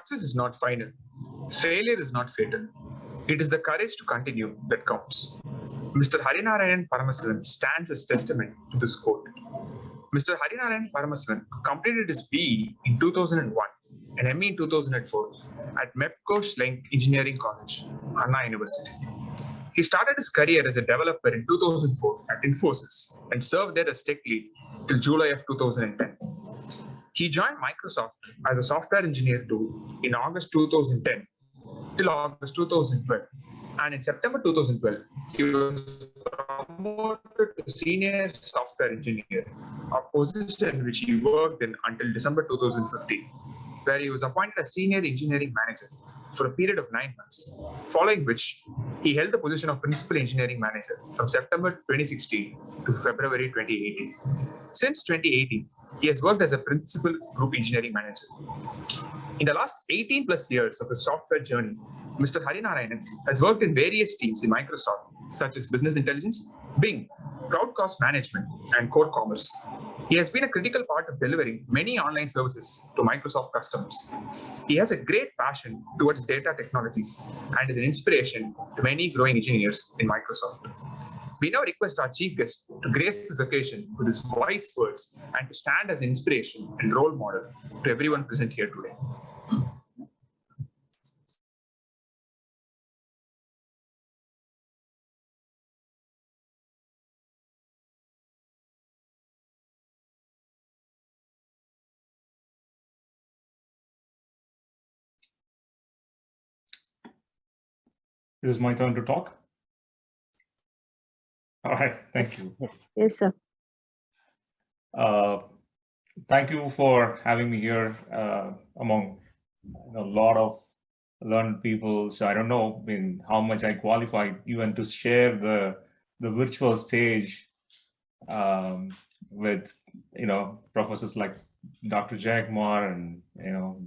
Success is not final. Failure is not fatal. It is the courage to continue that counts. Mr. Harinarayan Paramasivan stands as testament to this quote. Mr. Harinarayan Paramasivan completed his BE in 2001 and ME in 2004 at MEPCO Schlenk Engineering College, Anna University. He started his career as a developer in 2004 at Infosys and served there as tech lead till July of 2010. He joined Microsoft as a software engineer too in August 2010 till August 2012. And in September 2012, he was promoted to senior software engineer, a position which he worked in until December 2015, where he was appointed as senior engineering manager for a period of 9 months, following which he held the position of principal engineering manager from September 2016 to February 2018. Since 2018, he has worked as a principal group engineering manager. In the last 18 plus years of his software journey, Mr. Harinarayan has worked in various teams in Microsoft, such as business intelligence, Bing, crowd cost management, and core commerce. He has been a critical part of delivering many online services to Microsoft customers. He has a great passion towards data technologies and is an inspiration to many growing engineers in Microsoft. We now request our chief guest to grace this occasion with his wise words and to stand as an inspiration and role model to everyone present here today. This is my turn to talk. All right, thank you. Yes, sir. Thank you for having me here among a lot of learned people. So I don't know how much I qualified even to share the virtual stage with professors like Dr. Jayakumar and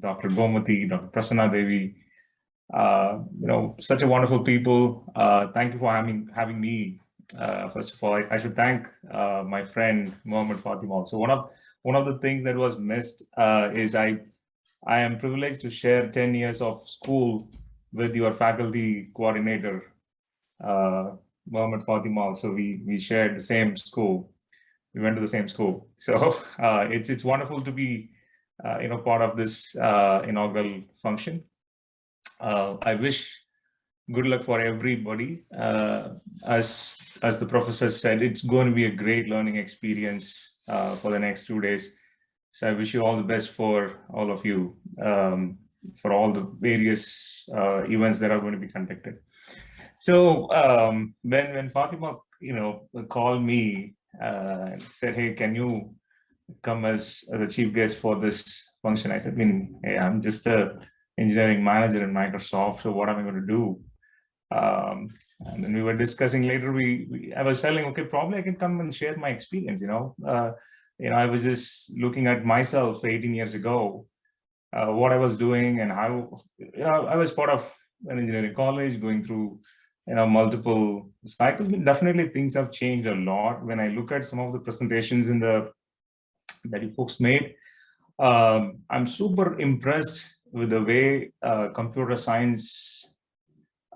Dr. Gomati, Dr. Prasanth Devi. Such a wonderful people. Thank you for having me. First of all, I should thank my friend Mohammed Fatima. So one of the things that was missed is I am privileged to share 10 years of school with your faculty coordinator, Mohammed Fatima. So we shared the same school. We went to the same school. So it's wonderful to be part of this inaugural function. I wish good luck for everybody. As the professor said, it's going to be a great learning experience for the next 2 days. So I wish you all the best for all of you, for all the various events that are going to be conducted. So when Fatima, called me and said, "Hey, can you come as a chief guest for this function?" I said, "Hey, I'm just a engineering manager in Microsoft. So what am I going to do?" And then we were discussing later. I was telling, okay, probably I can come and share my experience. I was just looking at myself 18 years ago, what I was doing and how. I was part of an engineering college, going through multiple cycles. Definitely, things have changed a lot. When I look at some of the presentations that you folks made, I'm super impressed with the way computer science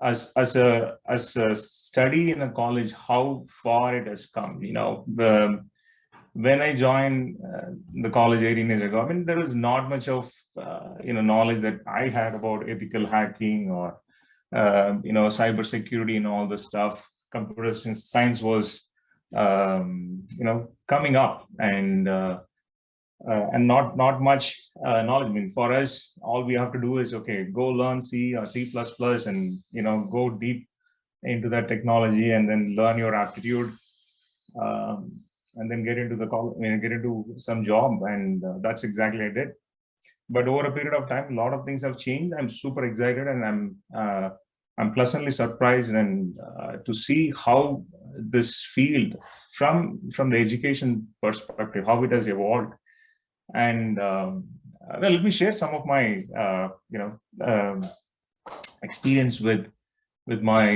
as a study in a college, how far it has come. When I joined the college 18 years ago, there was not much of knowledge that I had about ethical hacking or cybersecurity and all this stuff. Computer science was coming up, and not much knowledge. For us, all we have to do is go learn C or C++ and go deep into that technology and then learn your aptitude, and then get into get into some job, and that's exactly what I did. But over a period of time, a lot of things have changed. I'm super excited, and I'm pleasantly surprised and to see how this field, from the education perspective, how it has evolved. And let me share some of my experience with my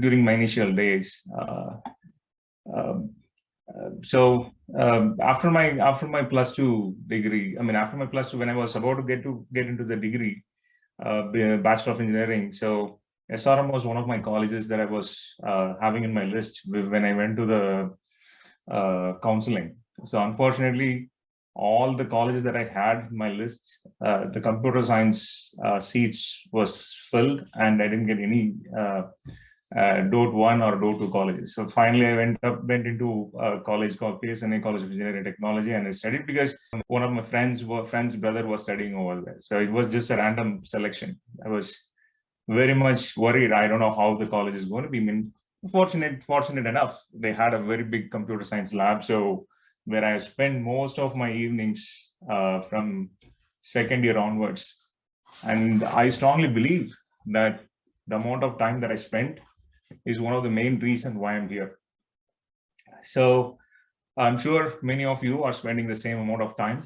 during my initial days. After my plus two degree, after my plus two, when I was about to get into the degree, Bachelor of Engineering, so SRM was one of my colleges that I was having in my list when I went to the counseling. So unfortunately, all the colleges that I had in my list, the computer science seats was filled, and I didn't get any DOT 1 or DOT 2 colleges. So finally, I went into a college called PSNA, College of Engineering and Technology, and I studied because one of my friend's brother was studying over there. So it was just a random selection. I was very much worried. I don't know how the college is going to be. Fortunate enough, they had a very big computer science lab. So where I spent most of my evenings from second year onwards. And I strongly believe that the amount of time that I spent is one of the main reasons why I'm here. So I'm sure many of you are spending the same amount of time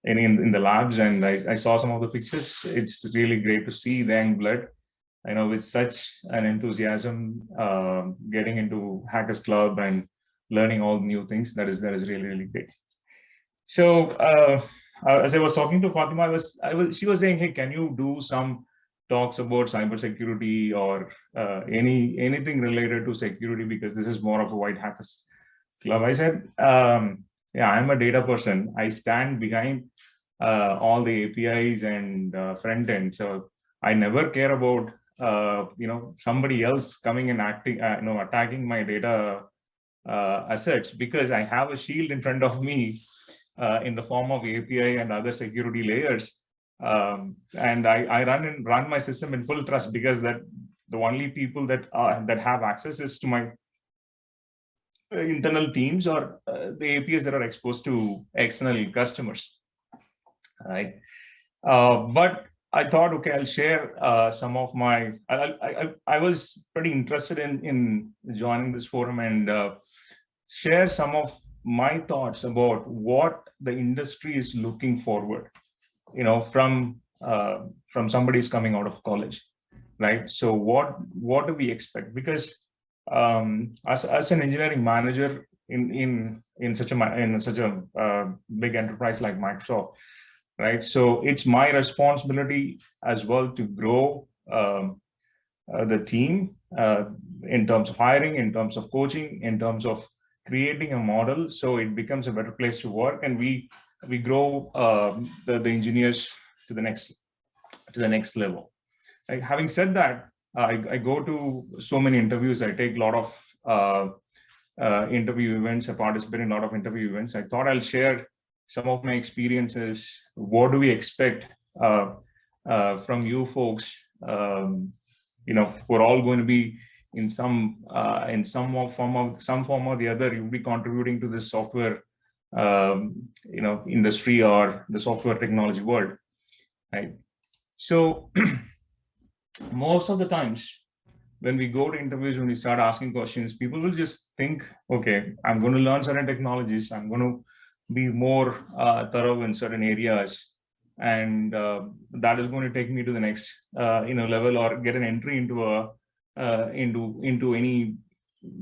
in the labs, and I saw some of the pictures. It's really great to see the young blood, with such an enthusiasm, getting into Hackers Club and learning all new things. That is really, really great. So as I was talking to Fatima, she was saying, hey, can you do some talks about cybersecurity or anything related to security, because this is more of a white Hackers Club. I said, yeah, I'm a data person. I stand behind all the APIs and front end. So I never care about somebody else coming and attacking my data assets, because I have a shield in front of me in the form of API and other security layers. And I run my system in full trust, because that the only people that have access is to my internal teams or the APIs that are exposed to external customers, right? But I thought, okay, I'll share some of my. I was pretty interested in joining this forum and share some of my thoughts about what the industry is looking forward, from somebody who's coming out of college, right? So what do we expect? Because as an engineering manager in such a big enterprise like Microsoft, right? So it's my responsibility as well to grow the team in terms of hiring, in terms of coaching, in terms of creating a model so it becomes a better place to work, and we grow the engineers to the next level. Right? Having said that, I go to so many interviews. I take a lot of interview events. I participate in a lot of interview events. I thought I'll share some of my experiences. What do we expect from you folks? We're all going to be in some form or the other. You'll be contributing to this software industry or the software technology world, right? So most of the times when we go to interviews, when we start asking questions, people will just think, okay, I'm going to learn certain technologies, I'm going to be more thorough in certain areas, and that is going to take me to the next level, or get an entry into into any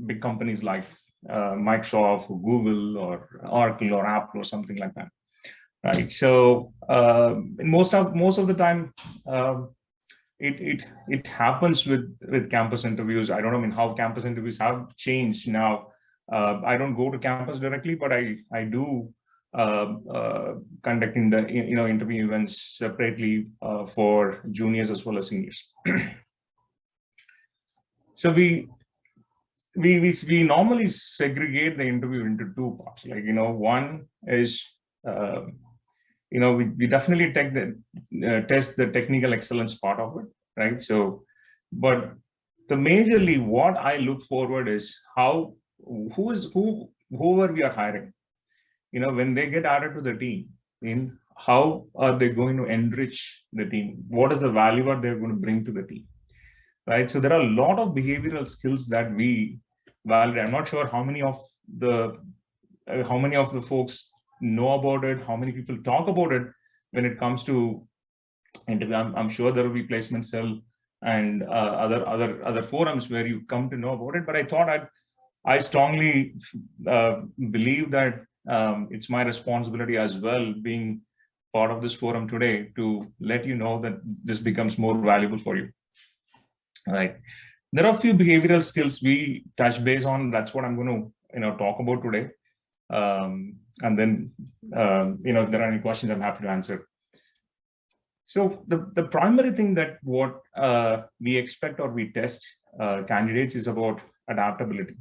big companies like Microsoft or Google or Oracle or Apple or something like that, right? So most of the time, it happens with campus interviews. I don't know how campus interviews have changed now. I don't go to campus directly, but I do conducting the interview events separately for juniors as well as seniors. So we normally segregate the interview into two parts. Like, one is we definitely test the technical excellence part of it, right? So, but the majorly what I look forward is whoever we are hiring, when they get added to the team, how are they going to enrich the team? What is the value are they going to bring to the team, right? So there are a lot of behavioral skills that we validate. I'm not sure how many of the folks know about it, how many people talk about it when it comes to interview. I'm sure there will be placement cell and other forums where you come to know about it, but I thought I strongly believe that it's my responsibility as well, being part of this forum today, to let you know that this becomes more valuable for you. Right. There are a few behavioral skills we touch base on. That's what I'm going to talk about today. And then if there are any questions, I'm happy to answer. So the primary thing that what we expect or we test candidates is about adaptability.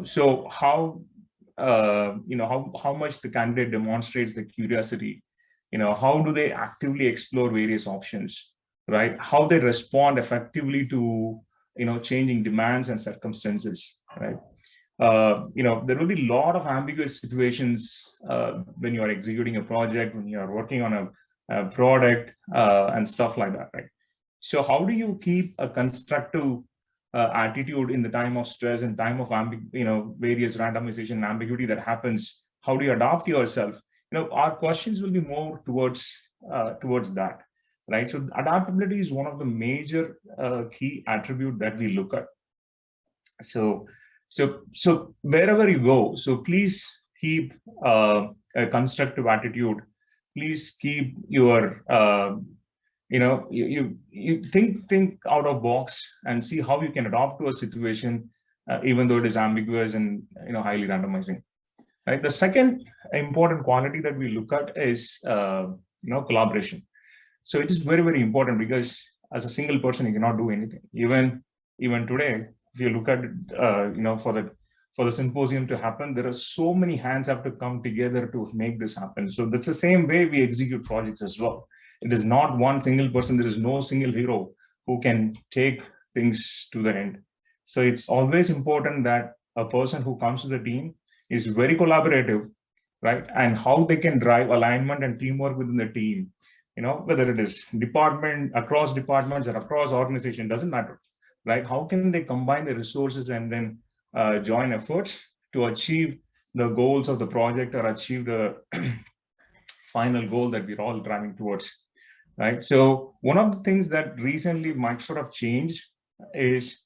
So how how much the candidate demonstrates the curiosity. How do they actively explore various options, right? How they respond effectively to changing demands and circumstances, right? There will be a lot of ambiguous situations when you are executing a project, when you are working on a product and stuff like that, right? So how do you keep a constructive attitude in the time of stress and time of various randomization and ambiguity that happens? How do you adapt yourself? Our questions will be more towards that, right? So adaptability is one of the major key attribute that we look at. So wherever you go, so please keep a constructive attitude. Please keep your you think out of box and see how you can adapt to a situation, even though it is ambiguous and highly randomizing. Right. The second important quality that we look at is collaboration. So it is very, very important, because as a single person you cannot do anything. Even today, if you look at it, for the symposium to happen, there are so many hands have to come together to make this happen. So that's the same way we execute projects as well. It is not one single person. There is no single hero who can take things to the end. So it's always important that a person who comes to the team is very collaborative, right? And how they can drive alignment and teamwork within the team, whether it is across departments or across organization, doesn't matter, right? How can they combine the resources and then join efforts to achieve the goals of the project or achieve the final goal that we're all driving towards, right? So one of the things that recently might sort of change is,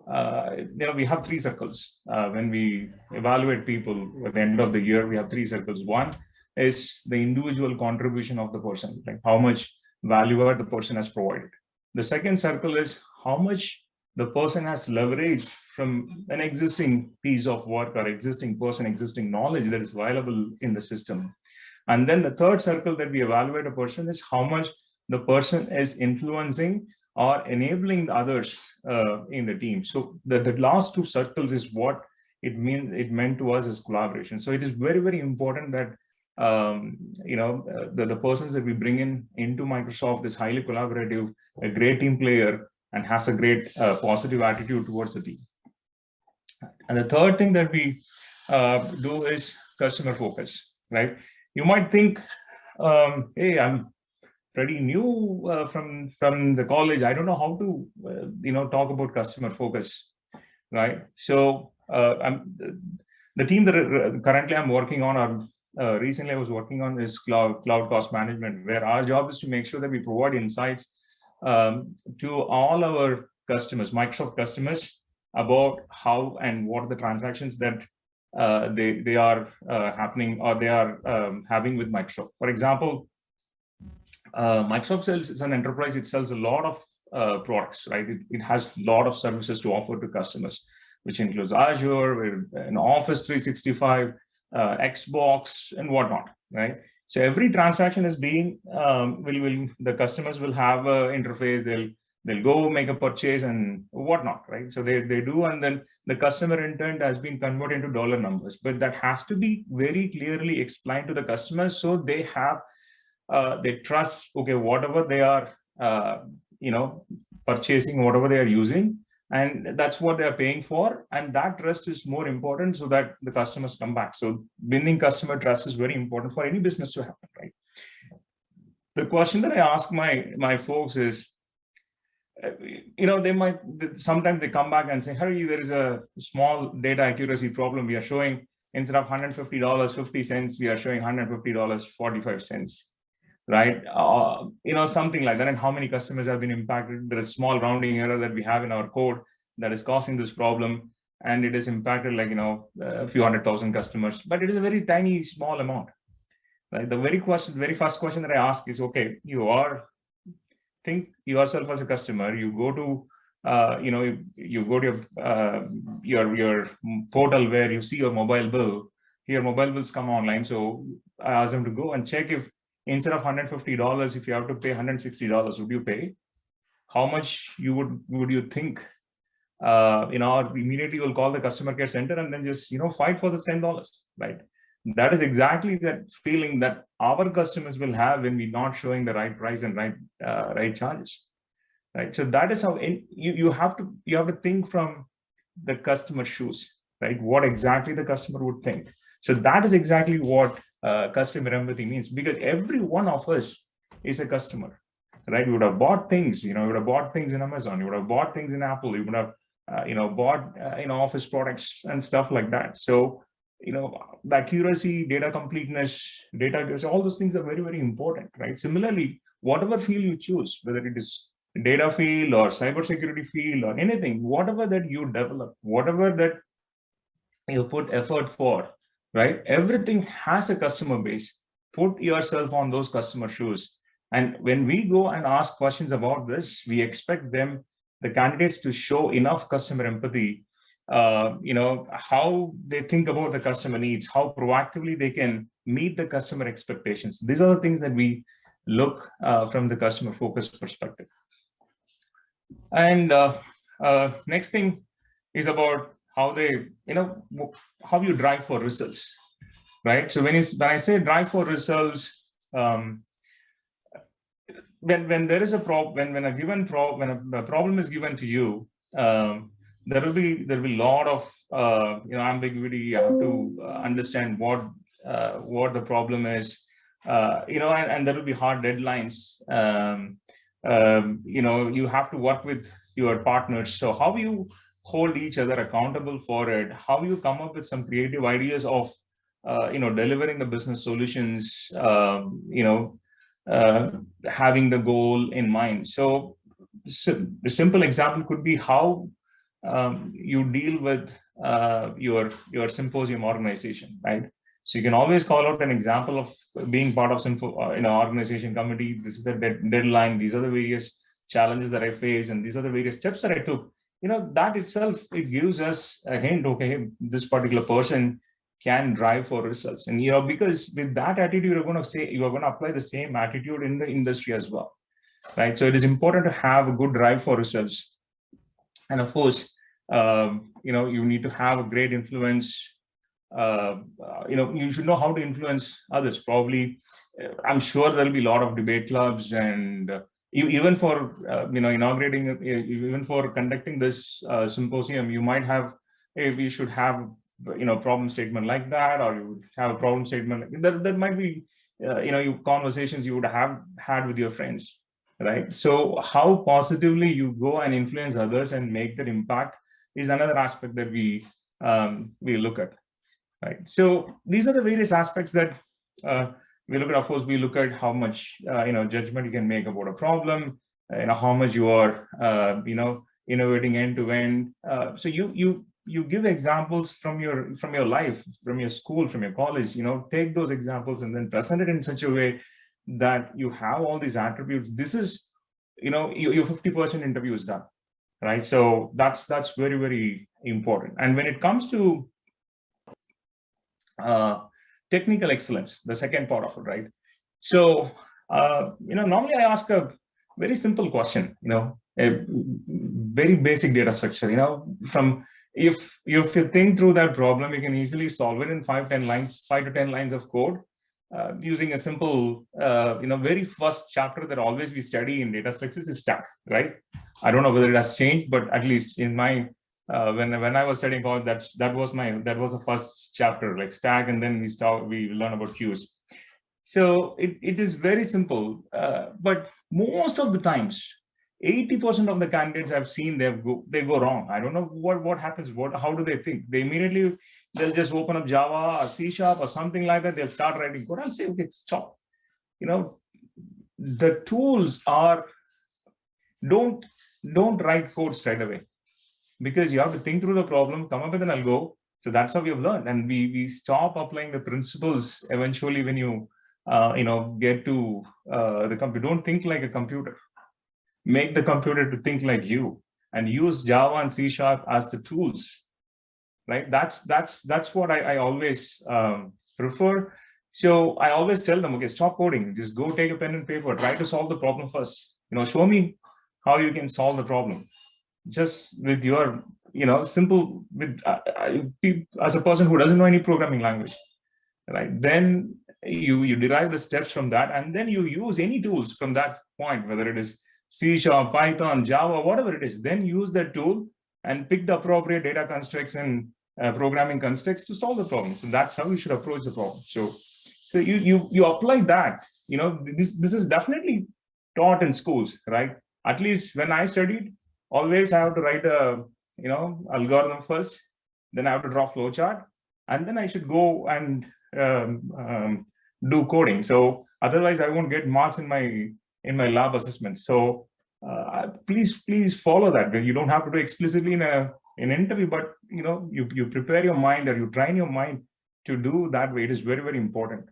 we have three circles. When we evaluate people at the end of the year, we have three circles. One is the individual contribution of the person, like how much value add the person has provided. The second circle is how much the person has leveraged from an existing piece of work or existing knowledge that is available in the system. And then the third circle that we evaluate a person is how much the person is influencing or enabling others in the team. So the last two circles is what it meant to us as collaboration. So it is very, very important that the persons that we bring into Microsoft is highly collaborative, a great team player, and has a great positive attitude towards the team. And the third thing that we do is customer focus, right? You might think, hey, I'm pretty new from the college. I don't know how to talk about customer focus, right? So the team that currently I'm working on, or recently I was working on, is cloud cost management, where our job is to make sure that we provide insights to all our customers, Microsoft customers, about how and what are the transactions that they are happening or they are having with Microsoft. For example, Microsoft sells, is an enterprise. It sells a lot of products, right? It has a lot of services to offer to customers, which includes Azure, Office 365, Xbox, and whatnot, right? So every transaction is being the customers will have an interface. They'll go make a purchase and whatnot, right? So they do, and then the customer intent has been converted into dollar numbers, but that has to be very clearly explained to the customers, so they have they trust, okay, whatever they are purchasing, whatever they are using, and that's what they are paying for, and that trust is more important, so that the customers come back. So winning customer trust is very important for any business to happen, right? The question that I ask my folks is, sometimes they come back and say, Hari, there is a small data accuracy problem. We are showing, instead of $150, 50 cents, we are showing $150, 45 cents. Right? Something like that. And how many customers have been impacted? There is a small rounding error that we have in our code that is causing this problem. and it has impacted like, a few 100,000 customers, but it is a very tiny, small amount, right? The very first question that I ask is, okay, think yourself as a customer, you go to, you go to your portal where you see your mobile bill. Your mobile bills come online. So I ask them to go and check if instead of $150, if you have to pay $160, would you pay? How much would you think? Immediately you'll call the customer care center and then just, fight for the $10, right? That is exactly that feeling that our customers will have when we're not showing the right price and right charges, right? So that is how you have to think from the customer's shoes, right? What exactly the customer would think. So that is exactly what customer empathy means, because every one of us is a customer, right? You would have bought things, you would have bought things in Amazon, you would have bought things in Apple, you would have, bought, office products and stuff like that. So, the accuracy, data completeness, all those things are very, very important, right? Similarly, whatever field you choose, whether it is data field or cybersecurity field or anything, whatever that you develop, whatever that you put effort for, right? Everything has a customer base. Put yourself on those customer shoes. And when we go and ask questions about this, we expect the candidates to show enough customer empathy, how they think about the customer needs, how proactively they can meet the customer expectations. These are the things that we look from the customer focused perspective. And next thing is about how they, how you drive for results, right? So when I say drive for results, when there is a problem, when a problem is given to you, there will be a lot of ambiguity. You have to understand what the problem is, and there will be hard deadlines. You have to work with your partners. So how you hold each other accountable for it, how you come up with some creative ideas of delivering the business solutions, having the goal in mind. So the simple example could be how you deal with your symposium organization, right? So you can always call out an example of being part of organization committee. This is the deadline. These are the various challenges that I faced, and these are the various steps that I took. That itself, it gives us a hint. Okay, this particular person can drive for results, and because with that attitude, you are going to apply the same attitude in the industry as well, right? So it is important to have a good drive for results, and of course, you need to have a great influence. You should know how to influence others. Probably, I'm sure there'll be a lot of debate clubs, and even for inaugurating, even for conducting this symposium, you might have, we should have problem statement like that, or you have a problem statement that might be conversations you would have had with your friends, right? So how positively you go and influence others and make that impact is another aspect that we look at, right? So these are the various aspects that we look at. Of course, we look at how much judgment you can make about a problem, how much you are innovating end to end. So you give examples from your life, from your school, from your college. Take those examples and then present it in such a way that you have all these attributes. This is your 50% interview is done, right? So that's very, very important. And when it comes to technical excellence, the second part of it, right? So normally I ask a very simple question, a very basic data structure, from if you think through that problem, you can easily solve it in 5 to 10 lines of code, using a simple very first chapter that always we study in data structures is stack, right? I don't know whether it has changed, but at least in my when I was studying college, that was the first chapter, like stack, and then we learn about queues. So it is very simple, but most of the times, 80% of the candidates I've seen, they go wrong. I don't know what happens. How do they think? They'll just open up Java or C# or something like that. They'll start writing code. I'll say, okay, stop. The tools are, don't write code straight away. because you have to think through the problem, come up with an algo. So that's how we have learned, and we stop applying the principles eventually when you get to the computer. Don't think like a computer. Make the computer to think like you, and use Java and C# as the tools. Right? That's what I always prefer. So I always tell them, okay, stop coding. Just go take a pen and paper. Try to solve the problem first. Show me how you can solve the problem. Just with your, simple, with as a person who doesn't know any programming language, right? Then you derive the steps from that, and then you use any tools from that point, whether it is C#, Python, Java, whatever it is. Then use that tool and pick the appropriate data constructs and programming constructs to solve the problem. So that's how you should approach the problem. So you apply that. This is definitely taught in schools, right? At least when I studied, always I have to write a algorithm first, then I have to draw flowchart, and then I should go and do coding. So otherwise I won't get marks in my lab assessment. So please follow that. You don't have to do explicitly in an interview, but you prepare your mind, or you train your mind to do that way. It is very, very important.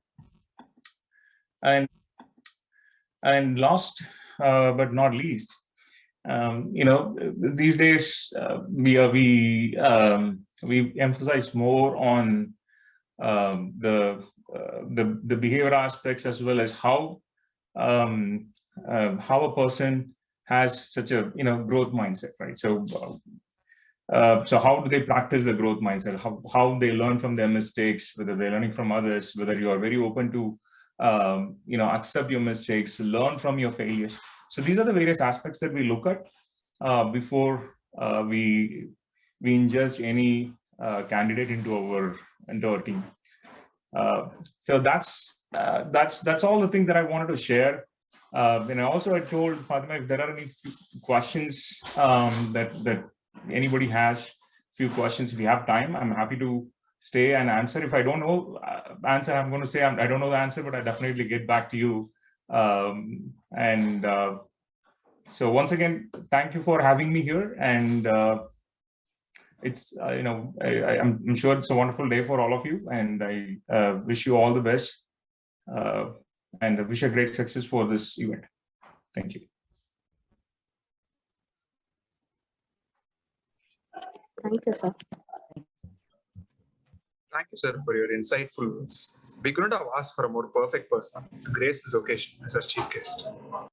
And last but not least, these days we emphasize more on the behavior aspects, as well as how a person has such a growth mindset, right? So how do they practice the growth mindset? How they learn from their mistakes, whether they're learning from others, whether you are very open to accept your mistakes, learn from your failures. So these are the various aspects that we look at before we ingest any candidate into our team. So that's all the things that I wanted to share. And also I told Fatima, if there are any questions that anybody has, few questions, if you have time, I'm happy to stay and answer. If I don't know answer, I'm going to say I don't know the answer, but I definitely get back to you. So once again, thank you for having me here, and it's I'm sure it's a wonderful day for all of you, and I wish you all the best, and I wish a great success for this event. Thank you. Thank you, sir. Thank you, sir, for your insightful words. We couldn't have asked for a more perfect person to grace this occasion as our chief guest.